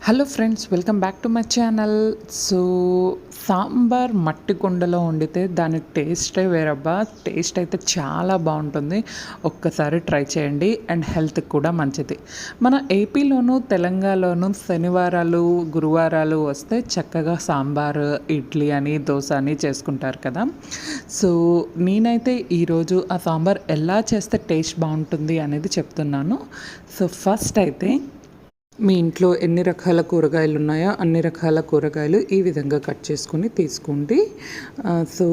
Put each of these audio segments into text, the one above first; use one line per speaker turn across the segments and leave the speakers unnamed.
Hello friends, welcome back to my channel. So sambar మట్టి కుండలో వండితే దాని టేస్టే వేరబ్బా. టేస్ట్ అయితే చాలా బాగుంటుంది. ఒక్కసారి ట్రై చేయండి. అండ్ హెల్త్కి కూడా మంచిది. మన ఏపీలోను తెలంగాణలోను శనివారాలు గురువారాలు వస్తే చక్కగా సాంబార్ ఇడ్లీ అని దోశ అని చేసుకుంటారు కదా. సో నేనైతే ఈరోజు ఆ సాంబార్ ఎలా చేస్తే టేస్ట్ బాగుంటుంది అనేది చెప్తున్నాను. సో ఫస్ట్ అయితే మీ ఇంట్లో ఎన్ని రకాల కూరగాయలు ఉన్నాయో అన్ని రకాల కూరగాయలు ఈ విధంగా కట్ చేసుకొని తీసుకోండి. సో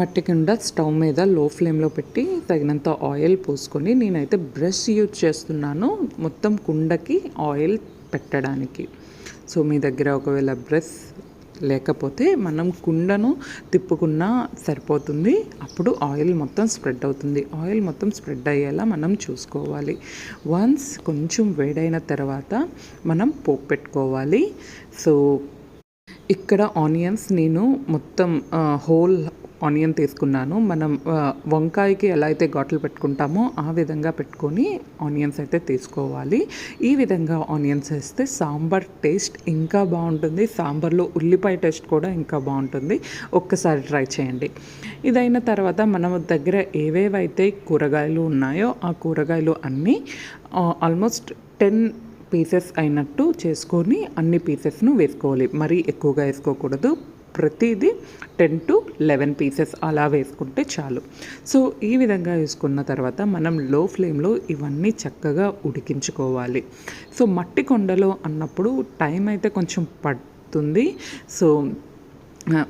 మట్టి కింద స్టవ్ మీద లో ఫ్లేమ్లో పెట్టి తగినంత ఆయిల్ పోసుకొని, నేనైతే బ్రష్ యూజ్ చేస్తున్నాను మొత్తం కుండకి ఆయిల్ పెట్టడానికి. సో మీ దగ్గర ఒకవేళ బ్రష్ లేకపోతే మనం కుండను తిప్పుకున్నా సరిపోతుంది. అప్పుడు ఆయిల్ మొత్తం స్ప్రెడ్ అవుతుంది. ఆయిల్ మొత్తం స్ప్రెడ్ అయ్యేలా మనం చూసుకోవాలి. వన్స్ కొంచెం వేడైన తర్వాత మనం పోపు పెట్టుకోవాలి. సో ఇక్కడ ఆనియన్స్ నేను మొత్తం హోల్ ఆనియన్ తీసుకున్నాను. మనం వంకాయకి ఎలా అయితే ఘాట్లు పెట్టుకుంటామో ఆ విధంగా పెట్టుకొని ఆనియన్స్ అయితే తీసుకోవాలి. ఈ విధంగా ఆనియన్స్ వేస్తే సాంబార్ టేస్ట్ ఇంకా బాగుంటుంది. సాంబార్లో ఉల్లిపాయ టేస్ట్ కూడా ఇంకా బాగుంటుంది. ఒక్కసారి ట్రై చేయండి. ఇదైన తర్వాత మన దగ్గర ఏవేవైతే కూరగాయలు ఉన్నాయో ఆ కూరగాయలు అన్నీ ఆల్మోస్ట్ 10 పీసెస్ అయినట్టు చేసుకొని అన్ని పీసెస్ను వేసుకోవాలి. మరీ ఎక్కువగా వేసుకోకూడదు. ప్రతిదీ 10 to 11 పీసెస్ అలా వేసుకుంటే చాలు. సో ఈ విధంగా వేసుకున్న తర్వాత మనం లో ఫ్లేమ్లో ఇవన్నీ చక్కగా ఉడికించుకోవాలి. సో మట్టి కొండలో అన్నప్పుడు టైం అయితే కొంచెం పడుతుంది. సో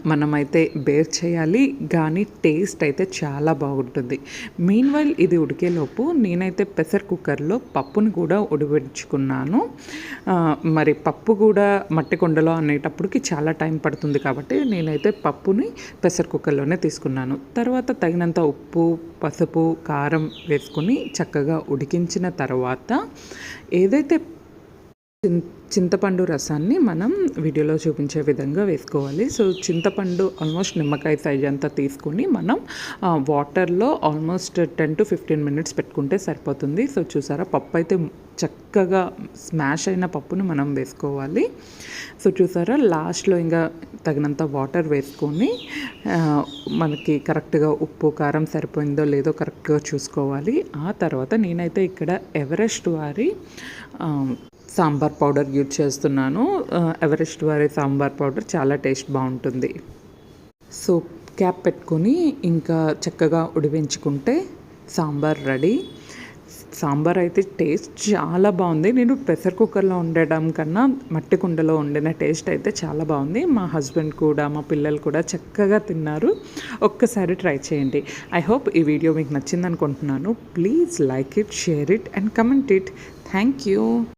మనమైతే బేర్ చేయాలి, కానీ టేస్ట్ అయితే చాలా బాగుంటుంది. మీన్వైల్ ఇది ఉడికేలోపు నేనైతే ప్రెషర్ కుక్కర్లో పప్పుని కూడా ఉడికించుకున్నాను. మరి పప్పు కూడా మట్టి కొండలో అనేటప్పటికి చాలా టైం పడుతుంది కాబట్టి నేనైతే పప్పుని ప్రెషర్ కుక్కర్లోనే తీసుకున్నాను. తర్వాత తగినంత ఉప్పు, పసుపు, కారం వేసుకొని చక్కగా ఉడికించిన తర్వాత ఏదైతే చింతపండు రసాన్ని మనం వీడియోలో చూపించే విధంగా వేసుకోవాలి. సో చింతపండు ఆల్మోస్ట్ నిమ్మకాయ సైజ్ అంతా తీసుకుని మనం వాటర్లో ఆల్మోస్ట్ 10 to 15 మినిట్స్ పెట్టుకుంటే సరిపోతుంది. సో చూసారా, పప్పు అయితే చక్కగా స్మాష్ అయిన పప్పును మనం వేసుకోవాలి. సో చూసారా, లాస్ట్లో ఇంకా తగినంత వాటర్ వేసుకొని మనకి కరెక్ట్గా ఉప్పు కారం సరిపోయిందో లేదో కరెక్ట్గా చూసుకోవాలి. ఆ తర్వాత నేనైతే ఇక్కడ ఎవరెస్ట్ వారి సాంబార్ పౌడర్ యూజ్ చేస్తున్నాను. ఎవరెస్ట్ వారి సాంబార్ పౌడర్ చాలా టేస్ట్ బాగుంటుంది. సో క్యాప్ పెట్టుకొని ఇంకా చక్కగా ఉడివించుకుంటే సాంబార్ రెడీ. సాంబార్ అయితే టేస్ట్ చాలా బాగుంది. నేను ప్రెషర్ కుక్కర్లో వండడం కన్నా మట్టి కుండలో వండిన టేస్ట్ అయితే చాలా బాగుంది. మా హస్బెండ్ కూడా మా పిల్లలు కూడా చక్కగా తిన్నారు. ఒక్కసారి ట్రై చేయండి. ఐ హోప్ ఈ వీడియో మీకు నచ్చింది అనుకుంటున్నాను. Please like it, share it and comment it. Thank you.